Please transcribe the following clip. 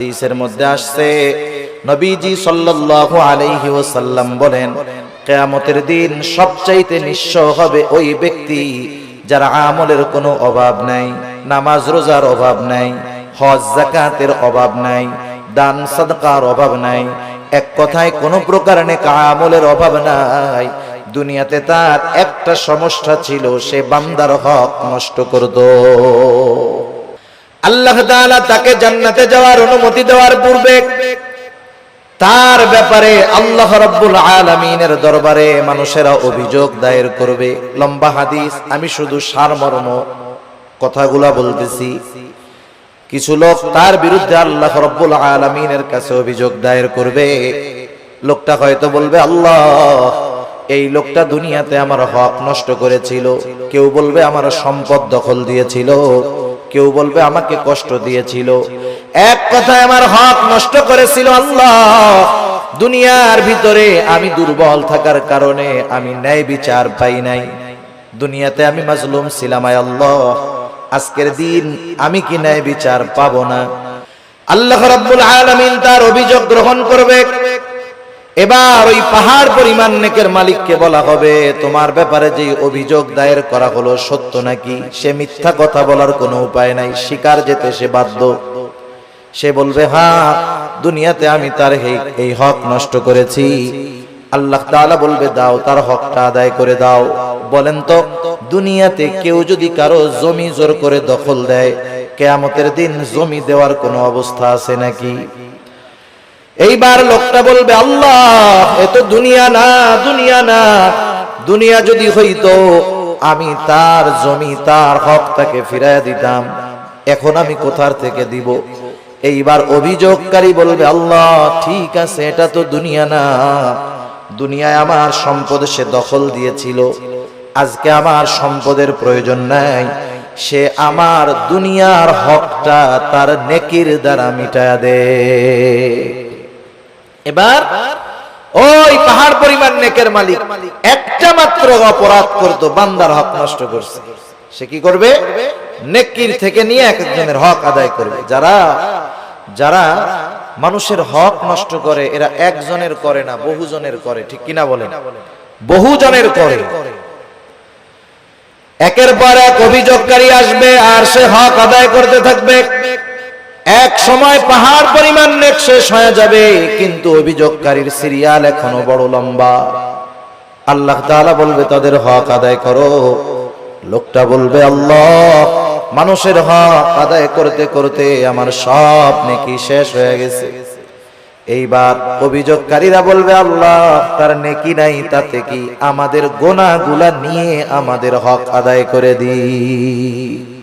হাদিসের মধ্যে আসছে নবীজি সাল্লাল্লাহু আলাইহি ওয়াসাল্লাম বলেন, কিয়ামতের দিন সবচাইতে নিঃস্ব হবে ওই ব্যক্তি যার আমলের কোনো অভাব নাই, নামাজ রোজার অভাব নাই, হজ যাকাতের অভাব নাই, দান সাদকার অভাব নাই, এক কথায় কোনো প্রকার নেক আমলের অভাব নাই। দুনিয়াতে তার একটা সমস্যা ছিল, সে বান্দার হক নষ্ট করত। আল্লাহ তাআলা তাকে জান্নাতে যাওয়ার অনুমতি দেওয়ার পূর্বে তার ব্যাপারে আল্লাহ রাব্বুল আলামিনের দরবারে মানুষেরা অভিযোগ দায়ের করবে। লম্বা হাদিস, আমি শুধু সারমর্ম কথাগুলা বলতেছি। কিছু লোক তার বিরুদ্ধে আল্লাহ রাব্বুল আলামিনের কাছে অভিযোগ দায়ের করবে। লোকটা হয়তো বলবে, আল্লাহ, এই লোকটা দুনিয়াতে আমার হক নষ্ট করেছিল। কেউ বলবে আমার সম্পদ দখল দিয়েছিল, কেউ বলবে আমাকে কষ্ট দিয়েছিল। এক কথায় আমার হক নষ্ট করেছিল। আল্লাহ, দুনিয়ার ভিতরে আমি দুর্বল থাকার কারণে আমি ন্যায় বিচার পাই নাই। দুনিয়াতে আমি মাজলুম ছিলাম। আয় আল্লাহ, আজকের দিন আমি কি ন্যায় বিচার পাবো না? আল্লাহ রাব্বুল আলামিন তার অভিযোগ গ্রহণ করবে। এবার ওই পাহাড় পরিমাণ নেকের মালিককে বলা হবে, তোমার ব্যাপারে যে অভিযোগ দায়ের করা হলো সত্য নাকি? সে মিথ্যা কথা বলার কোনো উপায় নাই, স্বীকার যেতে সে বাধ্য। সে বলবে, হ্যাঁ, দুনিয়াতে আমি তার এই হক নষ্ট করেছি। আল্লাহ তাআলা বলবে, দাও, তার হকটা আদায় করে দাও। বলেন তো, দুনিয়াতে কেউ যদি কারো জমি জোর করে দখল দেয়, কিয়ামতের দিন জমি দেওয়ার কোনো অবস্থা আছে নাকি? এইবার লোকটা বলবে, আল্লাহ, এ তো দুনিয়া না, দুনিয়া না। দুনিয়া যদি হইতো আমি তার জমি, তার হক তাকে ফিরাইয়া দিতাম। এখন আমি কোথার থেকে দিব? এইবার অভিযোগকারী বলবে, আল্লাহ, ঠিক আছে, এটা তো দুনিয়া না। দুনিয়ায় আমার সম্পদ সে দখল দিয়েছিল, আজকে আমার সম্পদের প্রয়োজন নাই। সে আমার দুনিয়ার হকটা তার নেকির দ্বারা মিটায়া দে। এবার ওই পাহাড় পরিমাণ নেকের মালিক একটা মাত্র অপরাধ করতো, বান্দার হক নষ্ট করছে। সে কি করবে? নেকির থেকে নিয়ে একজনের হক আদায় করবে। যারা মানুষের হক নষ্ট করে, এরা একজনের করে না, বহুজনের করে। ঠিক কিনা বলেন? বহুজনের করে। একের পর এক অভিযোগকারী আসবে আর সে হক আদায় করতে থাকবে। এক সময় পাহাড় পরিমাণ নেক শেষ হয়ে যাবে, কিন্তু অভিযোগকারীর সিরিয়াল এখনো বড় লম্বা। আল্লাহ তাআলা বলবে, তাদের হক আদায় করো। লোকটা বলবে, আল্লাহ, মানুষের হক আদায় করতে করতে আমার সব নেকি শেষ হয়ে গেছে। এইবার অভিযোগকারীরা বলবে, আল্লাহ, তার নেকি নাই, তাতে কি? আমাদের গোনাগুলা নিয়ে আমাদের হক আদায় করে দিই।